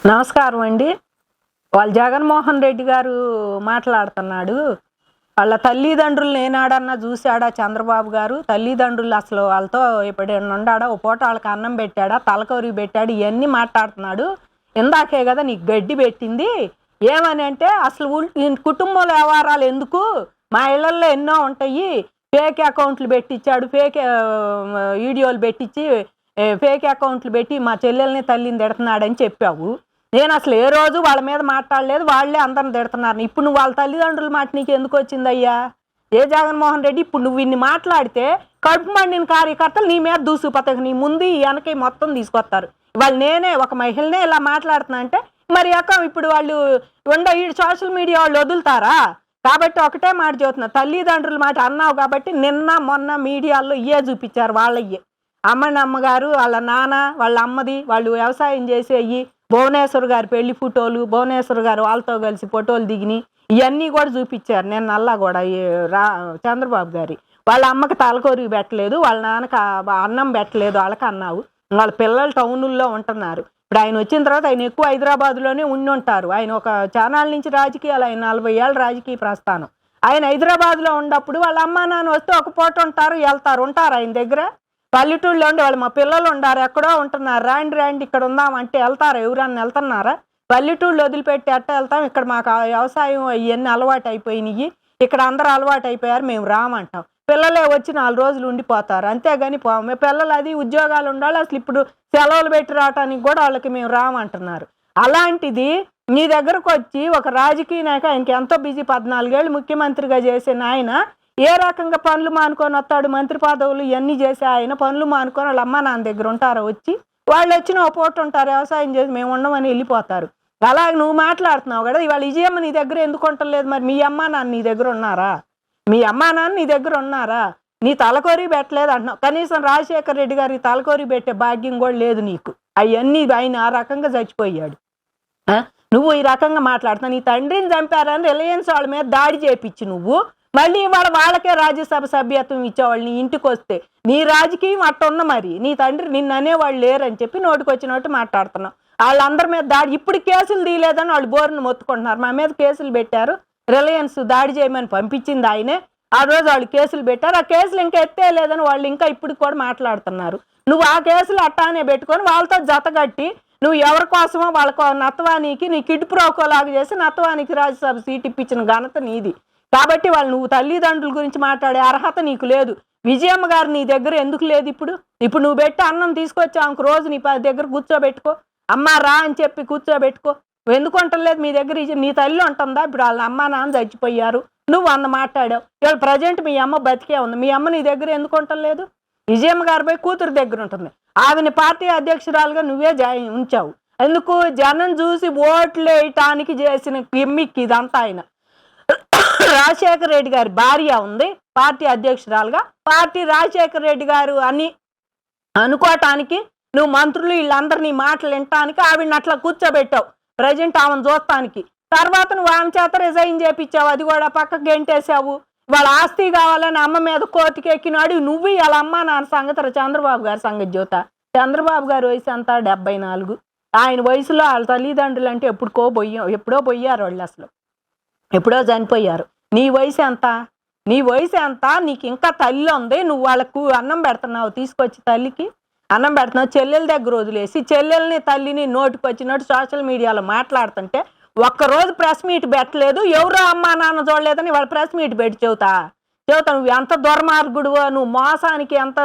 నమస్కారం అండి. వాళ్ళ జగన్మోహన్ రెడ్డి గారు మాట్లాడుతున్నాడు. వాళ్ళ తల్లిదండ్రులను ఏనాడన్నా చూశాడా చంద్రబాబు గారు? తల్లిదండ్రులు అసలు వాళ్ళతో ఎప్పుడైనా ఉండాడా? ఓ పూట వాళ్ళకి అన్నం పెట్టాడా? తలకొరి పెట్టాడు? ఇవన్నీ మాట్లాడుతున్నాడు. ఇందాకే కదా నీకు గడ్డి పెట్టింది. ఏమని అంటే అసలు కుటుంబంలో వ్యవహారాలు ఎందుకు? మా ఇళ్లల్లో ఎన్నో ఉంటాయి. ఫేక్ అకౌంట్లు పెట్టించాడు, ఫేక్ వీడియోలు పెట్టించి ఫేక్ అకౌంట్లు పెట్టి మా చెల్లెల్ని తల్లిని తిడుతున్నాడని చెప్పావు. నేను అసలు ఏ రోజు వాళ్ళ మీద మాట్లాడలేదు, వాళ్ళే అందరిని తిడుతున్నారు. ఇప్పుడు నువ్వు వాళ్ళ తల్లిదండ్రుల మాట నీకు ఎందుకు వచ్చిందయ్యా? ఏ జగన్మోహన్ రెడ్డి ఇప్పుడు నువ్వు ఇన్ని మాట్లాడితే కడుపు మండిన కార్యకర్తలు నీ మీద దూసుకుపోతాయి. నీ ముందు వెనక మొత్తం తీసుకొస్తారు. వాళ్ళు నేనే ఒక మహిళనే ఇలా మాట్లాడుతున్నా అంటే మరి ఇప్పుడు వాళ్ళు ఈ సోషల్ మీడియా వాళ్ళు వదులుతారా? కాబట్టి ఒకటే మాట చెబుతున్నా, తల్లిదండ్రుల మాట అన్నావు కాబట్టి నిన్న మొన్న మీడియాలో ఇవే చూపించారు. వాళ్ళయ్యే అమ్మగారు వాళ్ళ నాన్న వాళ్ళ అమ్మది వాళ్ళు వ్యవసాయం చేసేవి, భువనేశ్వర్ గారి పెళ్లి ఫోటోలు, భువనేశ్వర్ గారు వాళ్ళతో కలిసి ఫోటోలు దిగిని ఇవన్నీ కూడా చూపించారు. నేను నల్లా కూడా చంద్రబాబు గారి వాళ్ళ అమ్మకి తలకొరికి పెట్టలేదు, వాళ్ళ నాన్నకి అన్నం పెట్టలేదు వాళ్ళకి అన్నావు. వాళ్ళ పిల్లలు టౌనుల్లో ఉంటున్నారు. ఇప్పుడు ఆయన వచ్చిన తర్వాత ఆయన ఎక్కువ హైదరాబాద్లోనే ఉండి ఉంటారు. ఆయన ఒక ఛానల్ నుంచి రాజకీయాలు, ఆయన 40 ఏళ్ళ రాజకీయ ప్రస్థానం. ఆయన హైదరాబాద్లో ఉన్నప్పుడు వాళ్ళ అమ్మ నాన్న వస్తే ఒక పూట ఉంటారు, ఉంటారు ఆయన దగ్గర. పల్లెటూళ్ళలో ఉండి వాళ్ళు మా పిల్లలు ఉండారు, ఎక్కడో ఉంటున్నారు, రాండి ఇక్కడ ఉందామంటే వెళ్తారా? ఎవరన్నా వెళ్తున్నారా? పల్లెటూళ్ళు వదిలిపెట్టి అట్ట వెళ్తాం. ఇక్కడ మాకు వ్యవసాయం ఇవన్నీ అలవాటు అయిపోయినాయి, ఇక్కడ అందరూ అలవాటు అయిపోయారు, మేము రామంటాం. పిల్లలే వచ్చి 4 రోజులు ఉండిపోతారు, అంతేగాని పిల్లలు అది ఉద్యోగాలు ఉండాలి. అసలు ఇప్పుడు సెలవులు పెట్టి రావటానికి కూడా వాళ్ళకి మేము రామంటున్నారు. అలాంటిది నీ దగ్గరకు వచ్చి ఒక రాజకీయ నాయక, ఆయనకి ఎంతో బిజీ, 14 ఏళ్ళు ముఖ్యమంత్రిగా చేసిన ఆయన ఏ రకంగా పనులు మానుకొని వస్తాడు? మంత్రి పదవులు ఇవన్నీ చేసి ఆయన పనులు మానుకొని వాళ్ళ అమ్మ నాన్న దగ్గర ఉంటారు. వచ్చి వాళ్ళు వచ్చిన ఓ పూట ఉంటారు, వ్యవసాయం చేసి మేము ఉండమని వెళ్ళిపోతారు. అలాగే నువ్వు మాట్లాడుతున్నావు కదా, ఇవాళ విజయమ్మ నీ దగ్గర ఎందుకు ఉండలేదు? మరి మీ అమ్మ నాన్న నీ దగ్గర ఉన్నారా? మీ అమ్మ నాన్న నీ దగ్గర ఉన్నారా? నీ తలకోరి పెట్టలేదు అంటున్నావు. కనీసం రాజశేఖర రెడ్డి గారి తలకోరి పెట్టే భాగ్యం కూడా లేదు నీకు. అవన్నీ ఆయన ఆ రకంగా చచ్చిపోయాడు. నువ్వు ఈ రకంగా మాట్లాడుతున్నావు. నీ తండ్రిని చంపారని రిలయన్స్ వాళ్ళ మీద దాడి చేపించి నువ్వు మళ్ళీ వాళ్ళకే రాజ్యసభ సభ్యత్వం ఇచ్చేవాళ్ళు నీ ఇంటికి వస్తే. నీ రాజకీయం అట్టున్న మరి. నీ తండ్రి నిన్ను అనేవాళ్ళు లేరని చెప్పి నోటికి వచ్చినట్టు మాట్లాడుతున్నావు. వాళ్ళందరి మీద దాడి, ఇప్పుడు కేసులు తీయలేదని వాళ్ళు బోరును మొత్తుకుంటున్నారు. మా మీద కేసులు పెట్టారు, రిలయన్స్ దాడి చేయమని పంపించింది ఆయనే. ఆ రోజు వాళ్ళు కేసులు పెట్టారు, ఆ కేసులు ఇంకా ఎత్తేయలేదని వాళ్ళు ఇంకా ఇప్పుడు కూడా మాట్లాడుతున్నారు. నువ్వు ఆ కేసులు అట్టానే పెట్టుకొని వాళ్ళతో జతగట్టి నువ్వు ఎవరి కోసమో వాళ్ళకు నత్వానికి నీ కిడ్ ప్రోకోలాగా చేసి నత్వానికి రాజ్యసభ సీట్ ఇప్పించిన ఘనత నీది. కాబట్టి వాళ్ళు నువ్వు తల్లిదండ్రుల గురించి మాట్లాడే అర్హత నీకు లేదు. విజయమ్మ గారు నీ దగ్గర ఎందుకు లేదు? ఇప్పుడు నువ్వు పెట్టి అన్నం తీసుకొచ్చి ఆమెకు రోజు నీ దగ్గర కూర్చోబెట్టుకో, అమ్మ రా అని చెప్పి కూర్చోబెట్టుకో. ఎందుకు ఉండలేదు మీ దగ్గర? నీ తల్లి ఉంటుందా? ఇప్పుడు వాళ్ళ అమ్మ నాన్న చచ్చిపోయారు, నువ్వు మాట్లాడావు. ఇవాళ ప్రజెంట్ మీ అమ్మ బతికే ఉంది, మీ అమ్మ నీ దగ్గర ఎందుకు ఉండలేదు? విజయమ్మ గారి పోయి కూతురు దగ్గర ఉంటుంది. ఆమెని పార్టీ అధ్యక్షురాలుగా నువ్వే ఉంచావు. ఎందుకు? జనం చూసి ఓట్లు వేయటానికి చేసిన గిమ్మిక్ ఇదంతా. ఆయన రాజశేఖర రెడ్డి గారి భార్య ఉంది పార్టీ అధ్యక్షురాలుగా, పార్టీ రాజశేఖర రెడ్డి గారు అని అనుకోవటానికి నువ్వు మంత్రులు వీళ్ళందరినీ మాటలు వినటానికి ఆవిడని అట్లా కూర్చోబెట్టావు ప్రజెంట్ ఆమెను చూస్తానికి. తర్వాత నువ్వు ఆమె చేత రిజైన్ చేపించావు, అది కూడా పక్కకు గెంటేసావు. వాళ్ళ ఆస్తి కావాలని అమ్మ మీద కోర్టుకి ఎక్కినాడు నువ్వు. వాళ్ళ అమ్మ నాన్న సంగతి చంద్రబాబు గారి సంగతి చూతా. చంద్రబాబు గారి వయసు అంతా 74. ఆయన వయసులో వాళ్ళ తల్లిదండ్రులు అంటే ఎప్పుడో పోయారు వాళ్ళు, అసలు ఎప్పుడో చనిపోయారు. నీ వయసు ఎంత? నీకు ఇంకా తల్లి ఉంది, నువ్వు వాళ్ళకు అన్నం పెడుతున్నావు, తీసుకొచ్చి తల్లికి అన్నం పెడుతున్నావు. చెల్లెల దగ్గర వదిలేసి చెల్లెల్ని తల్లిని నోటికి వచ్చినట్టు సోషల్ మీడియాలో మాట్లాడుతుంటే ఒక్కరోజు ప్రెస్ మీట్ పెట్టలేదు, ఎవరో అమ్మా నాన్న చూడలేదని వాళ్ళు ప్రెస్ మీట్ పెట్టి చెబుతా నువ్వు ఎంత దుర్మార్గుడువో, నువ్వు మోసానికి ఎంత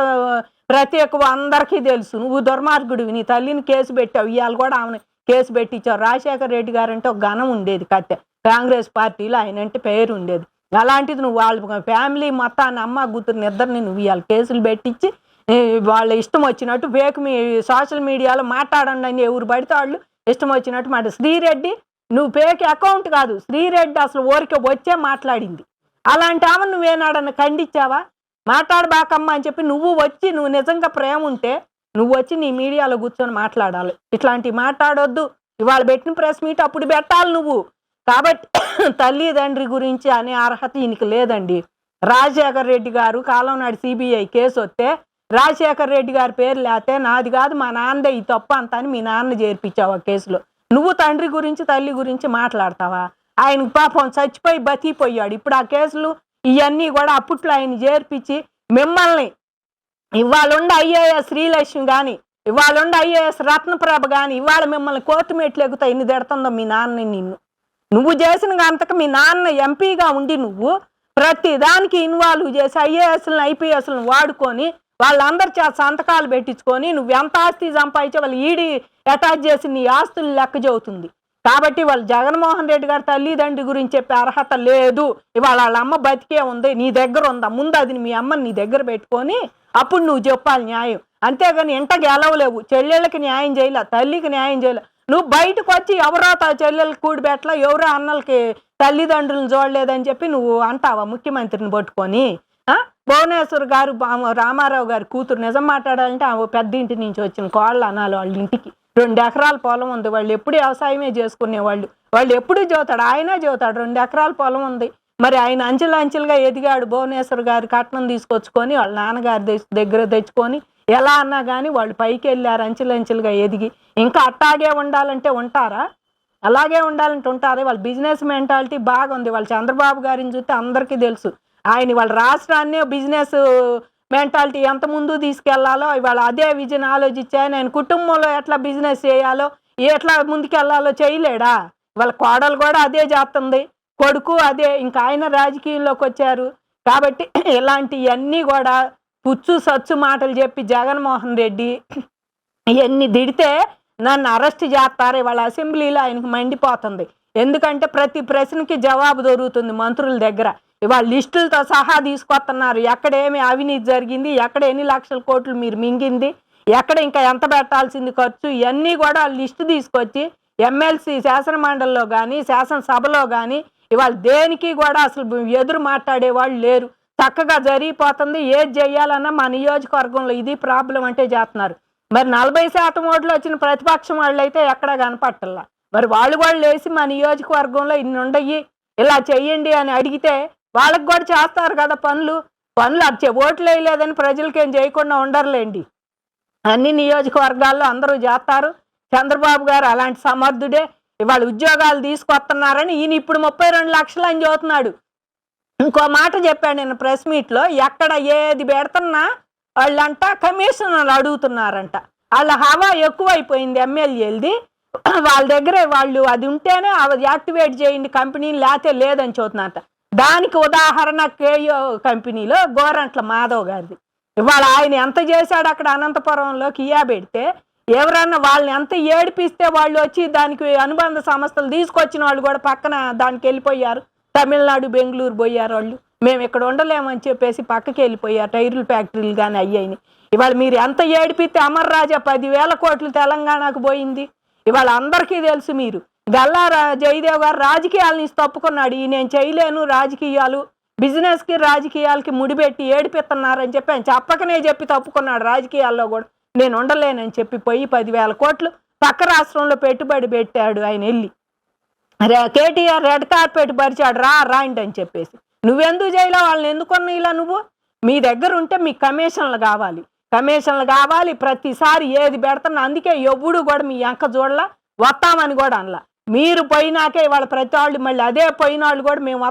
ప్రత్యేకవో అందరికీ తెలుసు. నువ్వు దుర్మార్గుడివి. నీ తల్లిని కేసు పెట్టావు, ఇవాళ కూడా ఆమెను కేసు పెట్టించావు. రాజశేఖర రెడ్డి గారు అంటే ఒక ఘనం ఉండేది, కట్టె కాంగ్రెస్ పార్టీలో ఆయన అంటే పేరు ఉండేది. అలాంటిది నువ్వు వాళ్ళ ఫ్యామిలీ మొత్తాన్ని అమ్మ కూతురుని ఇద్దరిని నువ్వు ఇవాళ కేసులు పెట్టించి వాళ్ళ ఇష్టం వచ్చినట్టు ఫేక్ సోషల్ మీడియాలో మాట్లాడండి అని ఎవరు పడితే వాళ్ళు ఇష్టం వచ్చినట్టు మాట. శ్రీరెడ్డి నువ్వు ఫేక్ అకౌంట్ కాదు, శ్రీరెడ్డి అసలు ఊరికే వచ్చే మాట్లాడింది. అలాంటి ఆమె నువ్వేనాడన్నా ఖండించావా? మాట్లాడబాకమ్మా అని చెప్పి నువ్వు నిజంగా ప్రేమ ఉంటే నువ్వు వచ్చి నీ మీడియాలో కూర్చొని మాట్లాడాలి. ఇట్లాంటివి మాట్లాడొద్దు. ఇవాళ పెట్టిన ప్రెస్ మీట్ అప్పుడు పెట్టాలి నువ్వు. కాబట్టి తల్లిదండ్రి గురించి అనే అర్హత ఈయనకి లేదండి. రాజశేఖర రెడ్డి గారు కాలం నాడు సిబిఐ కేసు వస్తే రాజశేఖర రెడ్డి గారి పేరు లేతే నాది కాదు మా నాన్నదే ఈ తప్పు అంతా అని మీ నాన్న చేర్పించావు ఆ కేసులో. నువ్వు తండ్రి గురించి తల్లి గురించి మాట్లాడతావా? ఆయనకు పాపం చచ్చిపోయి బతికిపోయాడు. ఇప్పుడు ఆ కేసులు ఇవన్నీ కూడా అప్పట్లో ఆయన చేర్పించి మిమ్మల్ని ఇవాళ ఐఏఎస్ శ్రీలక్ష్మి కానీ, ఇవాళ ఐఏఎస్ రత్నప్రభ కానీ ఇవాళ మిమ్మల్ని కోర్టు మెట్లు ఎక్కుతా ఎన్ని తిడుతుందో మీ నాన్న నిన్ను. నువ్వు చేసిన అంతకు మీ నాన్న ఎంపీగా ఉండి నువ్వు ప్రతి దానికి ఇన్వాల్వ్ చేసి ఐఏఎస్లను ఐపీఎస్లను వాడుకొని వాళ్ళందరి చేత సంతకాలు పెట్టించుకొని నువ్వు ఎంత ఆస్తి సంపాదించే వాళ్ళు ఈడీ అటాచ్ చేసి నీ ఆస్తులు లెక్క చెబుతుంది. కాబట్టి వాళ్ళు జగన్మోహన్ రెడ్డి గారి తల్లిదండ్రి గురించి చెప్పే అర్హత లేదు. ఇవాళ వాళ్ళ అమ్మ బతికే ఉంది, నీ దగ్గర ఉందా? ముందు అది మీ అమ్మని నీ దగ్గర పెట్టుకొని అప్పుడు నువ్వు చెప్పాలి న్యాయం. అంతేగాని ఇంట గెలవలేవు. చెల్లెళ్ళకి న్యాయం చేయలే, తల్లికి న్యాయం చేయలే. నువ్వు బయటకు వచ్చి ఎవరో చెల్లెళ్ళకి కూడిపెట్టలా, ఎవరో అన్నలకి తల్లిదండ్రులను చూడలేదని చెప్పి నువ్వు అంటావా ముఖ్యమంత్రిని పట్టుకొని? భువనేశ్వర్ గారు రామారావు గారి కూతురు నిజం మాట్లాడాలంటే ఆ పెద్ద ఇంటి నుంచి వచ్చిన కోళ్ళు అనాలి. వాళ్ళ ఇంటికి 2 ఎకరాల పొలం ఉంది. వాళ్ళు ఎప్పుడు వ్యవసాయమే చేసుకునేవాళ్ళు. వాళ్ళు ఎప్పుడు చదువుతాడు, ఆయనే చదువుతాడు. 2 ఎకరాల పొలం ఉంది. మరి ఆయన అంచెలుగా ఎదిగాడు. భువనేశ్వర్ గారి కట్నం తీసుకొచ్చుకొని వాళ్ళ నాన్నగారి దగ్గర తెచ్చుకొని ఎలా అన్నా కానీ వాళ్ళు పైకి వెళ్ళారు, అంచెలుగా ఎదిగి. ఇంకా అట్టాగే ఉండాలంటే ఉంటారా? అలాగే ఉండాలంటే ఉంటారా? వాళ్ళ బిజినెస్ మెంటాలిటీ బాగుంది. వాళ్ళ చంద్రబాబు గారిని చూస్తే అందరికీ తెలుసు. వాళ్ళ రాష్ట్రాన్ని బిజినెస్ మెంటాలిటీ ఎంత ముందు తీసుకెళ్లాలో ఇవాళ అదే విజన్ ఆలోచించి ఆయన కుటుంబంలో ఎట్లా బిజినెస్ చేయాలో ఎట్లా ముందుకెళ్లాలో చేయలేడా? వాళ్ళ కోడలు కూడా అదే చేస్తుంది, కొడుకు అదే. ఇంకా ఆయన రాజకీయంలోకి వచ్చారు. కాబట్టి ఇలాంటివన్నీ కూడా పుచ్చు సచ్చు మాటలు చెప్పి జగన్మోహన్ రెడ్డి ఇవన్నీ దిడితే నన్ను అరెస్ట్ చేస్తారు. వాళ్ళ అసెంబ్లీలో ఆయనకు మండిపోతుంది. ఎందుకంటే ప్రతి ప్రశ్నకి జవాబు దొరుకుతుంది మంత్రుల దగ్గర. ఇవాళ లిస్టులతో సహా తీసుకొస్తున్నారు. ఎక్కడేమి అవినీతి జరిగింది, ఎక్కడ ఎన్ని లక్షల కోట్లు మీరు మింగింది, ఎక్కడ ఇంకా ఎంత పెట్టాల్సింది ఖర్చు, ఇవన్నీ కూడా లిస్టు తీసుకొచ్చి ఎమ్మెల్సీ శాసనమండలిలో కానీ శాసనసభలో కానీ ఇవాళ దేనికి కూడా అసలు ఎదురు మాట్లాడేవాళ్ళు లేరు. చక్కగా జరిగిపోతుంది. ఏది చేయాలన్నా మా నియోజకవర్గంలో ఇది ప్రాబ్లం అంటే చేస్తున్నారు. మరి 40% ఓట్లు వచ్చిన ప్రతిపక్షం వాళ్ళు అయితే ఎక్కడా కనపట్టల్లా. మరి వాళ్ళు కూడా లేచి మా నియోజకవర్గంలో ఇన్ని ఉండయి ఇలా చెయ్యండి అని అడిగితే వాళ్ళకి కూడా చేస్తారు కదా పనులు. అది ఓట్లు వేయలేదని ప్రజలకేం చేయకుండా ఉండరులేండి. అన్ని నియోజకవర్గాల్లో అందరూ చేస్తారు. చంద్రబాబు గారు అలాంటి సమర్థుడే. ఇవాళ ఉద్యోగాలు తీసుకొస్తున్నారని ఈయన ఇప్పుడు 32 లక్షలు అని చెబుతున్నాడు. ఇంకో మాట చెప్పాడు నేను ప్రెస్ మీట్లో, ఎక్కడ ఏది పెడుతున్నా వాళ్ళంట కమిషనర్లు అడుగుతున్నారంట. వాళ్ళ హవా ఎక్కువైపోయింది ఎమ్మెల్యేలది. వాళ్ళ దగ్గర వాళ్ళు అది ఉంటేనే అది యాక్టివేట్ చేయండి కంపెనీని, లేతే లేదని చూస్తున్నారంట. దానికి ఉదాహరణ కేయో కంపెనీలో గోరంట్ల మాధవ్ గారిది. ఇవాళ ఆయన ఎంత చేశాడు అక్కడ అనంతపురంలో కియా పెడితే, ఎవరన్నా వాళ్ళని ఎంత ఏడిపిస్తే వాళ్ళు వచ్చి దానికి అనుబంధ సంస్థలు తీసుకొచ్చిన వాళ్ళు కూడా పక్కన దానికి వెళ్ళిపోయారు. తమిళనాడు బెంగళూరు పోయారు వాళ్ళు. మేము ఇక్కడ ఉండలేమని చెప్పేసి పక్కకి వెళ్ళిపోయారు. టైర్ల ఫ్యాక్టరీలు కానీ అయ్యాయి. ఇవాళ మీరు ఎంత ఏడిపిస్తే అమర్ రాజా 10,000 కోట్లు తెలంగాణకు పోయింది. ఇవాళ అందరికీ తెలుసు. మీరు గల్లా జయదేవ్ గారు రాజకీయాల నుంచి తప్పుకున్నాడు. నేను చేయలేను రాజకీయాలు, బిజినెస్కి రాజకీయాలకి ముడిపెట్టి ఏడిపిస్తున్నారని చెప్పి ఆయన చెప్పకనే చెప్పి తప్పుకున్నాడు. రాజకీయాల్లో కూడా నేను ఉండలేనని చెప్పి పోయి 10,000 కోట్లు పక్క రాష్ట్రంలో పెట్టుబడి పెట్టాడు. ఆయన వెళ్ళి కేటీఆర్ రెడ్ కార్పెట్ పరిచాడు, రాండి అని చెప్పేసి. నువ్వెందుకు చేయలే? వాళ్ళని ఎందుకున్నా ఇలా నువ్వు? మీ దగ్గర ఉంటే మీకు కమిషన్లు కావాలి. ప్రతిసారి ఏది పెడుతున్నా. అందుకే ఎవ్వడు కూడా మీ అంక చూడలా, వస్తామని కూడా అనలా. మీరు పోయినాకే ఇవాళ ప్రతి వాళ్ళు మళ్ళీ అదే పోయిన వాళ్ళు కూడా మేము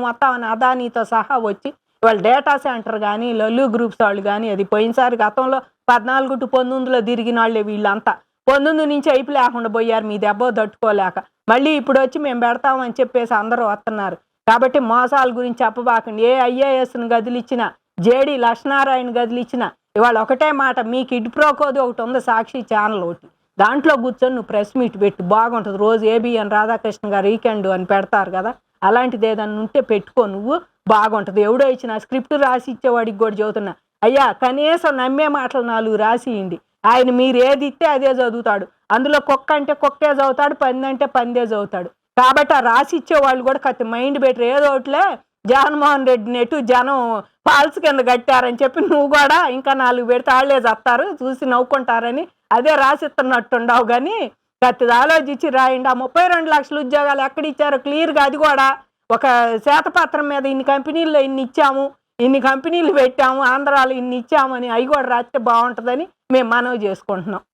వస్తామని అదానీతో సహా వచ్చి ఇవాళ డేటా సెంటర్ కానీ లల్లు గ్రూప్స్ వాళ్ళు కానీ అది పోయినసారి గతంలో 14 to 19లో తిరిగిన వాళ్ళే వీళ్ళంతా. 19 నుంచి అయిపు లేకుండా పోయారు మీ దెబ్బ తట్టుకోలేక. మళ్ళీ ఇప్పుడు వచ్చి మేము పెడతామని చెప్పేసి అందరూ వస్తున్నారు. కాబట్టి మోసాల గురించి చెప్పబాకండి. ఏ ఐఏఎస్ని గదిలిచ్చినా, జేడీ లక్ష్మీనారాయణ గదిలిచ్చినా ఇవాళ ఒకటే మాట, మీకు ఇడ్ప్రోకోది ఒకటి ఉంది, సాక్షి ఛానల్ ఒకటి, దాంట్లో కూర్చొని నువ్వు ప్రెస్ మీట్ పెట్టి బాగుంటుంది. రోజు ఏబిఎన్ రాధాకృష్ణ గారు వీకెండ్ అని పెడతారు కదా, అలాంటిది ఏదన్నా ఉంటే పెట్టుకో, నువ్వు బాగుంటుంది. ఎవడో ఇచ్చిన స్క్రిప్ట్ రాసి ఇచ్చేవాడికి కూడా చదువుతున్నా, అయ్యా కనీసం నమ్మే మాటలు 4 రాసియండి. ఆయన మీరు ఏది ఇస్తే అదే చదువుతాడు. అందులో కుక్క అంటే కుక్కే చదువుతాడు, పంది అంటే పందే చదువుతాడు. కాబట్టి ఆ రాసి ఇచ్చేవాళ్ళు కూడా కత్తి మైండ్ బెటర్. ఏదో ఒకటిలే జగన్మోహన్ రెడ్డి నెట్టు జనం ఫాల్స్ కింద కట్టారని చెప్పి నువ్వు కూడా ఇంకా 4 పెడితే వాళ్ళే చెప్తారు, చూసి నవ్వుకుంటారని అదే రాసిస్తున్నట్టుండవు. కానీ కత్తి ఆలోచించి రాయండి. ఆ 32 లక్షల ఉద్యోగాలు ఎక్కడిచ్చారో క్లియర్గా అది కూడా ఒక శ్వేతపత్రం మీద ఇన్ని కంపెనీల్లో ఇన్ని ఇచ్చాము, ఇన్ని కంపెనీలు పెట్టాము, ఆంధ్రాలో ఇన్ని ఇచ్చామని అవి కూడా రాస్తే బాగుంటుందని మేము మనవి చేసుకుంటున్నాం.